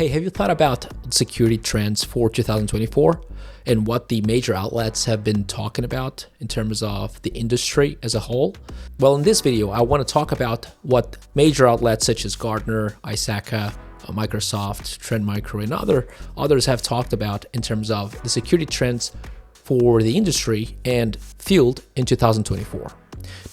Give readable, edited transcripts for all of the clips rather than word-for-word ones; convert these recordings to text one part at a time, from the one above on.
Hey, have you thought about security trends for 2024 and what the major outlets have been talking about in terms of the industry as a whole? Well, in this video, I want to talk about what major outlets such as Gartner, ISACA, Microsoft, Trend Micro, and others have talked about in terms of the security trends for the industry and field in 2024.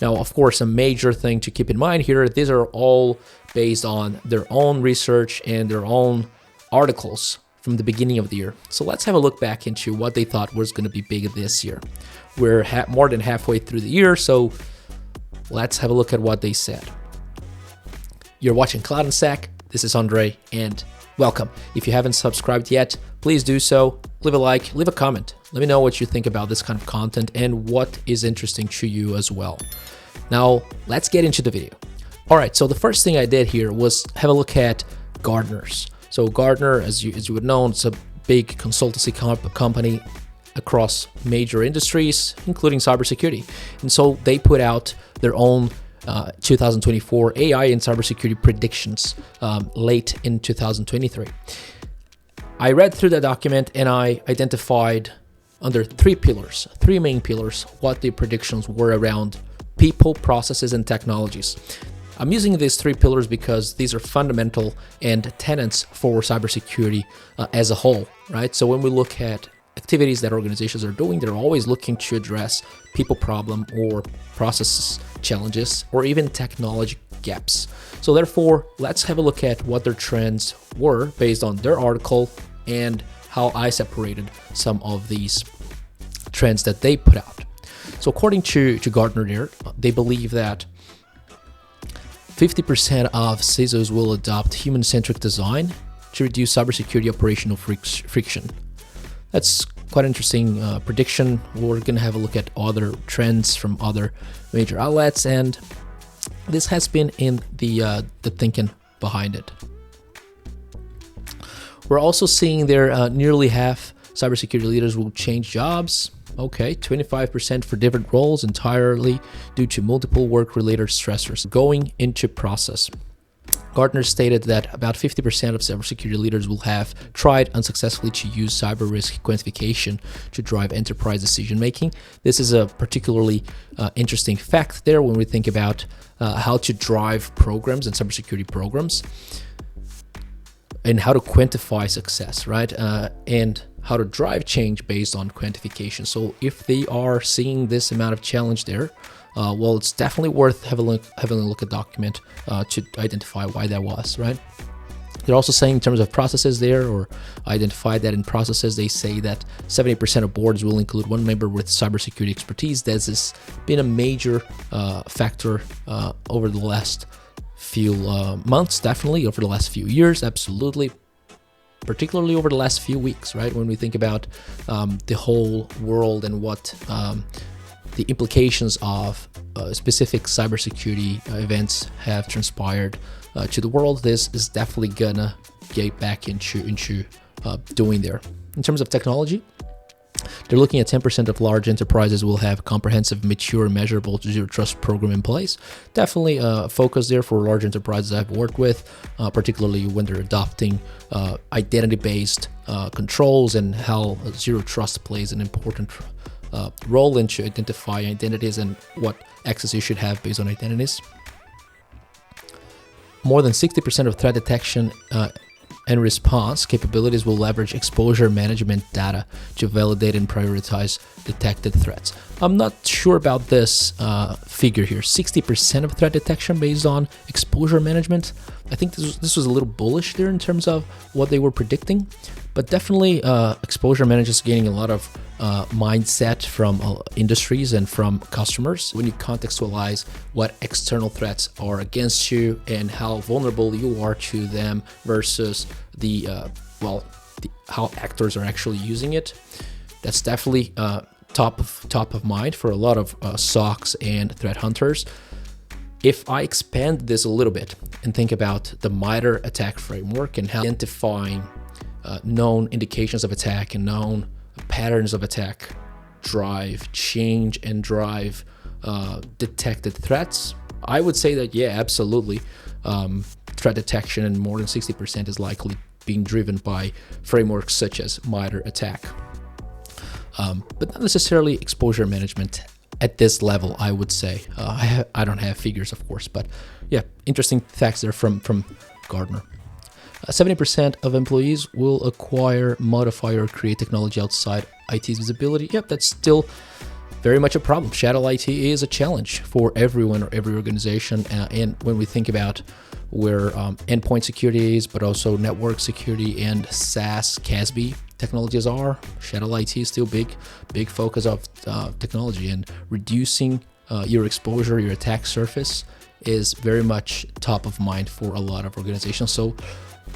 Now, of course, a major thing to keep in mind here, these are all based on their own research and their own articles from the beginning of the year. So let's have a look back into what they thought was going to be big this year. We're more than halfway through the year, so let's have a look at what they said. You're watching Cloud and Sec. This is Andre, and welcome. If you haven't subscribed yet, please do so. Leave a like, leave a comment. Let me know what you think about this kind of content and what is interesting to you as well. Now, let's get into the video. All right, so the first thing I did here was have a look at Gartner's. So Gartner, as you would know, it's a big consultancy company across major industries, including cybersecurity. And so they put out their own 2024 AI and cybersecurity predictions late in 2023. I read through the document and I identified under three main pillars, what the predictions were around people, processes, and technologies. I'm using these three pillars because these are fundamental and tenets for cybersecurity as a whole, right? So when we look at activities that organizations are doing, they're always looking to address people problem or processes challenges or even technology gaps. So therefore, let's have a look at what their trends were based on their article and how I separated some of these trends that they put out. So according to Gartner there, they believe that 50% of CISOs will adopt human-centric design to reduce cybersecurity operational friction. That's quite an interesting prediction. We're going to have a look at other trends from other major outlets, and this has been in the thinking behind it. We're also seeing there nearly half cybersecurity leaders will change jobs. Okay, 25% for different roles entirely due to multiple work-related stressors going into process. Gartner stated that about 50% of cybersecurity leaders will have tried unsuccessfully to use cyber risk quantification to drive enterprise decision-making. This is a particularly interesting fact there when we think about how to drive programs and cybersecurity programs and how to quantify success, right? And how to drive change based on quantification. So if they are seeing this amount of challenge there, well, it's definitely worth having a look at the document to identify why that was, right? They're also saying in terms of processes there, or identify that in processes, they say that 70% of boards will include one member with cybersecurity expertise. That has been a major factor over the last few months, definitely over the last few years, absolutely. Particularly over the last few weeks, right? When we think about the whole world and what the implications of specific cybersecurity events have transpired to the world, this is definitely gonna get back into doing there. In terms of technology, they're looking at 10% of large enterprises will have comprehensive, mature, measurable zero trust program in place. Definitely a focus there for large enterprises I've worked with, particularly when they're adopting identity-based controls and how zero trust plays an important role into identifying identities and what access you should have based on identities. More than 60% of threat detection and response capabilities will leverage exposure management data to validate and prioritize detected threats. I'm not sure about this figure here, 60% of threat detection based on exposure management. I think this was a little bullish there in terms of what they were predicting, but definitely exposure management is gaining a lot of mindset from industries and from customers when you contextualize what external threats are against you and how vulnerable you are to them versus how actors are actually using it. That's definitely top of mind for a lot of SOCs and threat hunters. If I expand this a little bit and think about the MITRE attack framework and how identifying known indications of attack and known patterns of attack drive change and drive detected threats, I would say that, yeah, absolutely. Threat detection and more than 60% is likely being driven by frameworks such as MITRE ATT&CK. But not necessarily exposure management at this level, I would say. I don't have figures, of course, but yeah, interesting facts there from Gartner. 70% of employees will acquire, modify, or create technology outside IT's visibility. Yep, that's still very much a problem. Shadow IT is a challenge for everyone or every organization. And when we think about where endpoint security is, but also network security and SaaS, CASB technologies are, shadow IT is still big focus of technology, and reducing your exposure, your attack surface is very much top of mind for a lot of organizations. So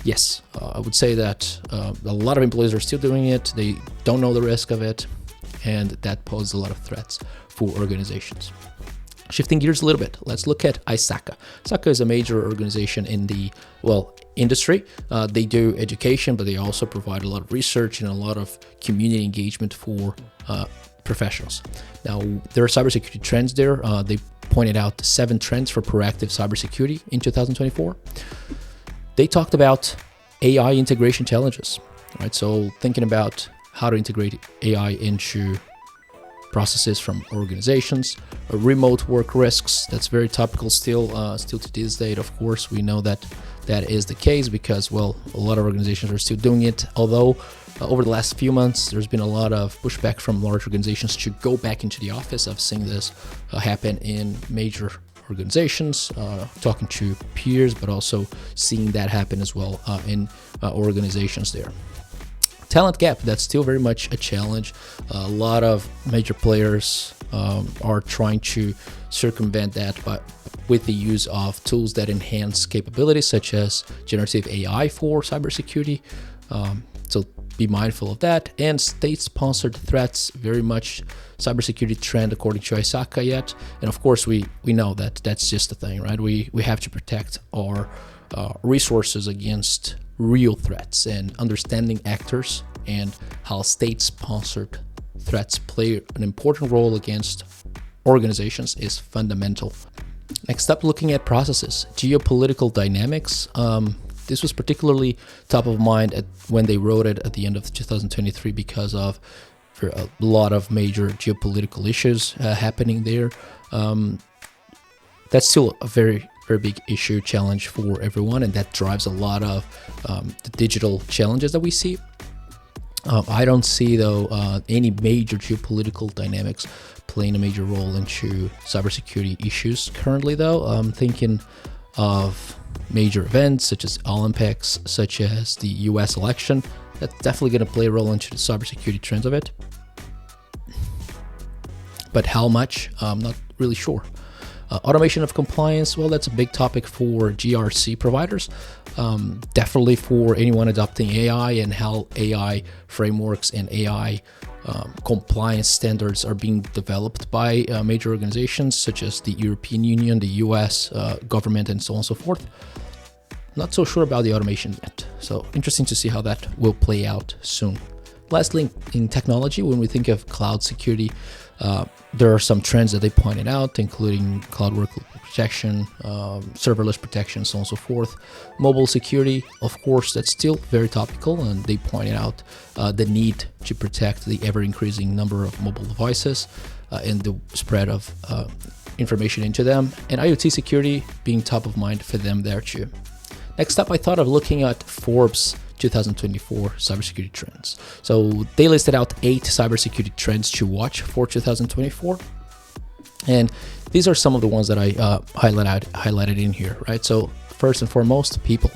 yes, I would say that a lot of employees are still doing it. They don't know the risk of it, and that poses a lot of threats for organizations. Shifting gears a little bit, let's look at ISACA. ISACA is a major organization in the, industry. They do education, but they also provide a lot of research and a lot of community engagement for professionals. Now, there are cybersecurity trends there. They pointed out 7 trends for proactive cybersecurity in 2024. They talked about AI integration challenges, right? So thinking about how to integrate AI into processes from organizations, remote work risks. That's very topical still to this date. Of course, we know that is the case because, a lot of organizations are still doing it. Although over the last few months, there's been a lot of pushback from large organizations to go back into the office. I've seen this happen in major organizations, talking to peers, but also seeing that happen as well in organizations there. Talent gap, that's still very much a challenge. A lot of major players are trying to circumvent that with the use of tools that enhance capabilities such as generative AI for cybersecurity. So be mindful of that. And state-sponsored threats, very much cybersecurity trend according to ISACA yet. And of course, we know that that's just a thing, right? We have to protect our resources against real threats, and understanding actors and how state-sponsored threats play an important role against organizations is fundamental. Next up, looking at processes, geopolitical dynamics. This was particularly top of mind when they wrote it at the end of 2023 because of a lot of major geopolitical issues happening there. That's still a very big issue, challenge for everyone, and that drives a lot of the digital challenges that we see. I don't see, though, any major geopolitical dynamics playing a major role into cybersecurity issues currently, though. I'm thinking of major events such as Olympics, such as the US election. That's definitely going to play a role into the cybersecurity trends of it. But how much? I'm not really sure. Automation of compliance, that's a big topic for GRC providers. Definitely for anyone adopting AI, and how AI frameworks and AI compliance standards are being developed by major organizations such as the European Union, the US government, and so on and so forth. Not so sure about the automation yet. So interesting to see how that will play out soon. Lastly, in technology, when we think of cloud security, there are some trends that they pointed out, including cloud workload protection, serverless protection, so on and so forth. Mobile security, of course, that's still very topical, and they pointed out the need to protect the ever-increasing number of mobile devices and the spread of information into them, and IoT security being top of mind for them there too. Next up, I thought of looking at Forbes 2024 cybersecurity trends. So they listed out 8 cybersecurity trends to watch for 2024. And these are some of the ones that I highlighted in here, right? So first and foremost, people,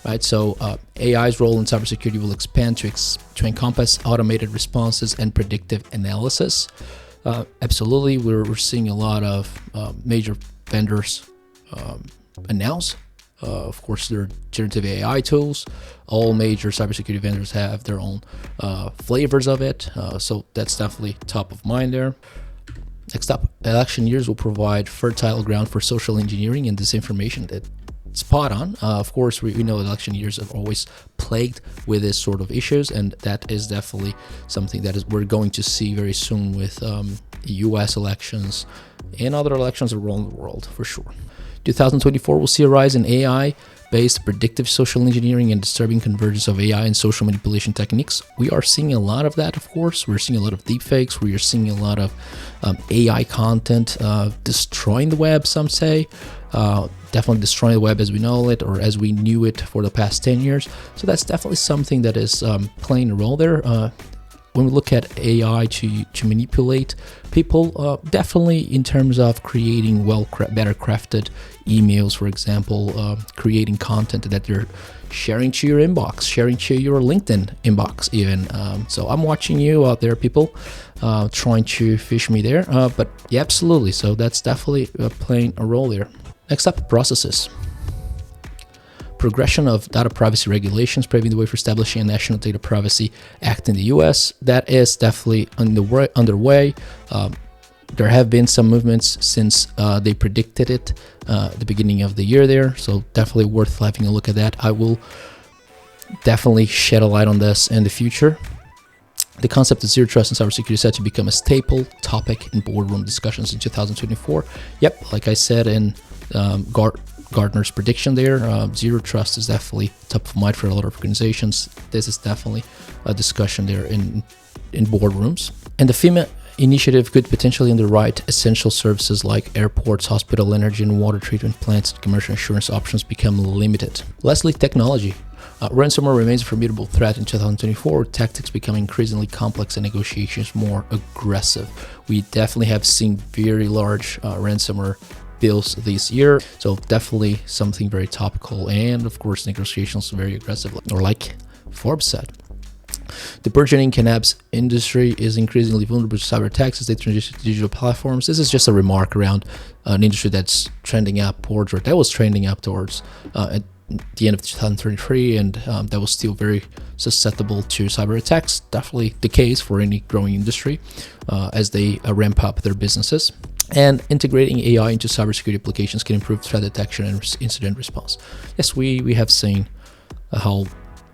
right? So AI's role in cybersecurity will expand to encompass automated responses and predictive analysis. Absolutely, we're seeing a lot of major vendors announce. Of course, there are generative AI tools. All major cybersecurity vendors have their own flavors of it. So that's definitely top of mind there. Next up, election years will provide fertile ground for social engineering and disinformation. That's spot on. Of course, we know election years are always plagued with this sort of issues, and that is definitely something that we're going to see very soon with US elections and other elections around the world for sure. 2024 will see a rise in AI based predictive social engineering and disturbing convergence of AI and social manipulation techniques. We are seeing a lot of that, of course. We're seeing a lot of deepfakes. We are seeing a lot of AI content destroying the web, some say. Definitely destroying the web as we know it, or as we knew it for the past 10 years. So that's definitely something that is playing a role there. When we look at AI to manipulate people, definitely in terms of creating better crafted emails, for example, creating content that you're sharing to your inbox, sharing to your LinkedIn inbox even. So I'm watching you out there, people, trying to fish me there. But yeah, absolutely. So that's definitely playing a role there. Next up, processes. Progression of data privacy regulations, paving the way for establishing a national data privacy act in the US. That is definitely underway. There have been some movements since they predicted it at the beginning of the year there, so definitely worth having a look at that. I will definitely shed a light on this in the future. The concept of zero trust in cybersecurity is set to become a staple topic in boardroom discussions in 2024. Yep, like I said in Gartner's prediction there, zero trust is definitely top of mind for a lot of organizations. This is definitely a discussion there in boardrooms. And the FEMA initiative could potentially underwrite essential services like airports, hospital, energy and water treatment plants, and commercial insurance options become limited. Lastly, technology. Ransomware remains a formidable threat in 2024, with tactics becoming increasingly complex and negotiations more aggressive. We definitely have seen very large ransomware bills this year, so definitely something very topical, and of course negotiations very aggressive, or like Forbes said. The burgeoning cannabis industry is increasingly vulnerable to cyber attacks as they transition to digital platforms. This is just a remark around an industry that's trending upwards, or that was trending up towards at the end of 2023, and that was still very susceptible to cyber attacks. Definitely the case for any growing industry as they ramp up their businesses. And integrating AI into cybersecurity applications can improve threat detection and incident response. Yes, we have seen how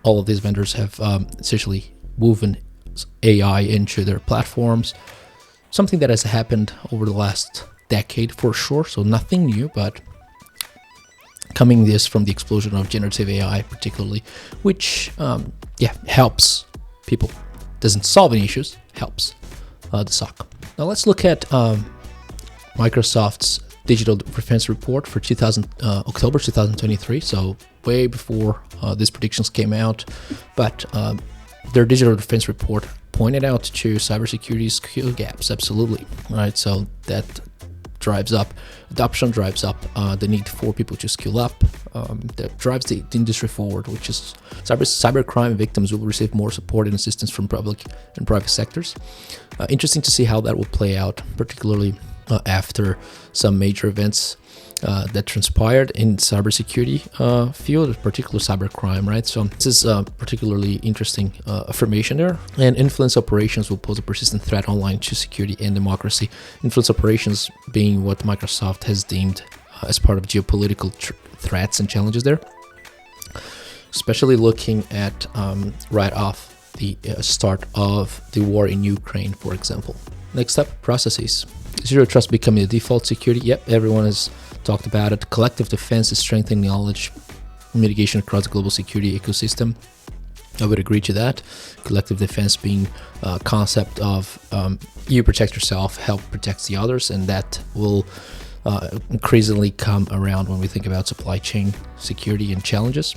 all of these vendors have essentially woven AI into their platforms. Something that has happened over the last decade for sure, so nothing new, but coming this from the explosion of generative AI particularly, which helps people. Doesn't solve any issues, helps the SOC. Now let's look at Microsoft's digital defense report for October 2023, so way before these predictions came out, but their digital defense report pointed out to cybersecurity skill gaps, absolutely, right? So that drives up adoption, drives up the need for people to skill up, that drives the industry forward, which is cybercrime victims will receive more support and assistance from public and private sectors. Interesting to see how that will play out, particularly after some major events that transpired in cybersecurity field, particularly cybercrime, right? So this is a particularly interesting affirmation there. And influence operations will pose a persistent threat online to security and democracy. Influence operations being what Microsoft has deemed as part of geopolitical threats and challenges there, especially looking at right off the start of the war in Ukraine, for example. Next up, processes. Zero trust becoming the default security. Yep, everyone has talked about it. Collective defense is strengthening knowledge mitigation across the global security ecosystem. I would agree to that. Collective defense being a concept of you protect yourself, help protect the others, and that will increasingly come around when we think about supply chain security and challenges.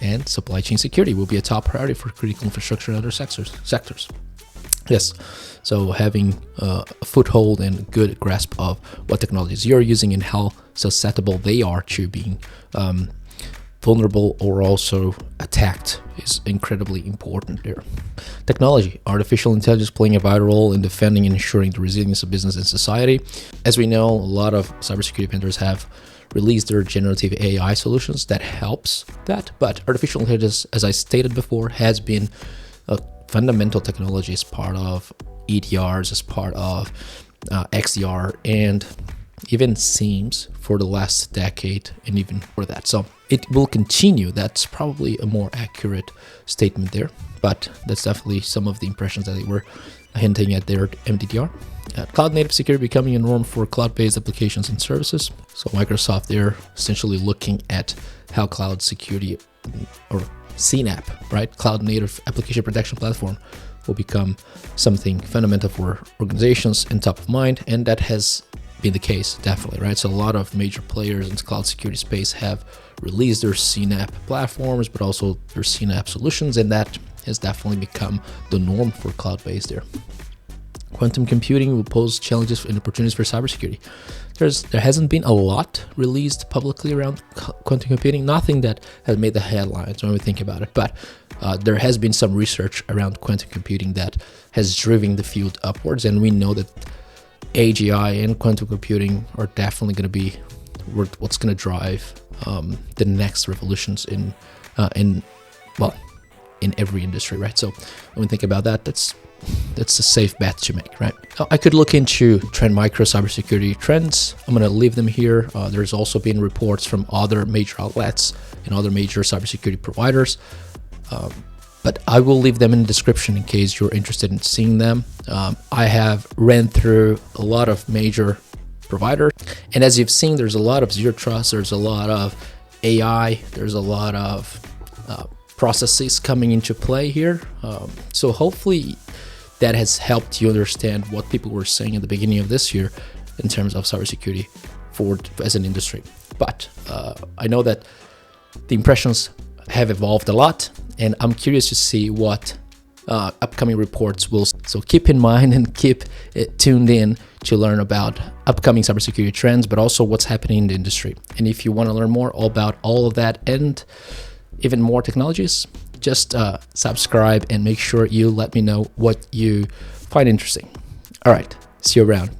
And supply chain security will be a top priority for critical infrastructure and other sectors. Yes, so having a foothold and good grasp of what technologies you're using and how susceptible they are to being vulnerable or also attacked is incredibly important there. Technology, artificial intelligence playing a vital role in defending and ensuring the resilience of business and society. As we know, a lot of cybersecurity vendors have released their generative AI solutions that helps that, but artificial intelligence, as I stated before, has been a fundamental technology as part of EDRs, as part of XDR, and even SIEMs for the last decade and even for that. So it will continue. That's probably a more accurate statement there, but that's definitely some of the impressions that they were hinting at their MDDR. Cloud native security becoming a norm for cloud-based applications and services. So Microsoft, they're essentially looking at how cloud security, or CNAPP, right? Cloud native application protection platform, will become something fundamental for organizations and top of mind. And that has been the case, definitely, right? So a lot of major players in the cloud security space have released their CNAPP platforms, but also their CNAPP solutions. And that has definitely become the norm for cloud-based there. Quantum computing will pose challenges and opportunities for cybersecurity. There hasn't been a lot released publicly around quantum computing, nothing that has made the headlines when we think about it, but there has been some research around quantum computing that has driven the field upwards, and we know that AGI and quantum computing are definitely going to be what's going to drive the next revolutions in every industry, right? So when we think about that, that's a safe bet to make, right? I could look into Trend Micro cybersecurity trends. I'm going to leave them here. There's also been reports from other major outlets and other major cybersecurity providers, but I will leave them in the description in case you're interested in seeing them. I have ran through a lot of major providers, and as you've seen, there's a lot of zero trust, there's a lot of AI, there's a lot of processes coming into play here. So hopefully that has helped you understand what people were saying at the beginning of this year in terms of cybersecurity as an industry. But I know that the impressions have evolved a lot, and I'm curious to see what upcoming reports will. So keep in mind and keep tuned in to learn about upcoming cybersecurity trends, but also what's happening in the industry. And if you want to learn more about all of that and even more technologies, just subscribe and make sure you let me know what you find interesting. All right, see you around.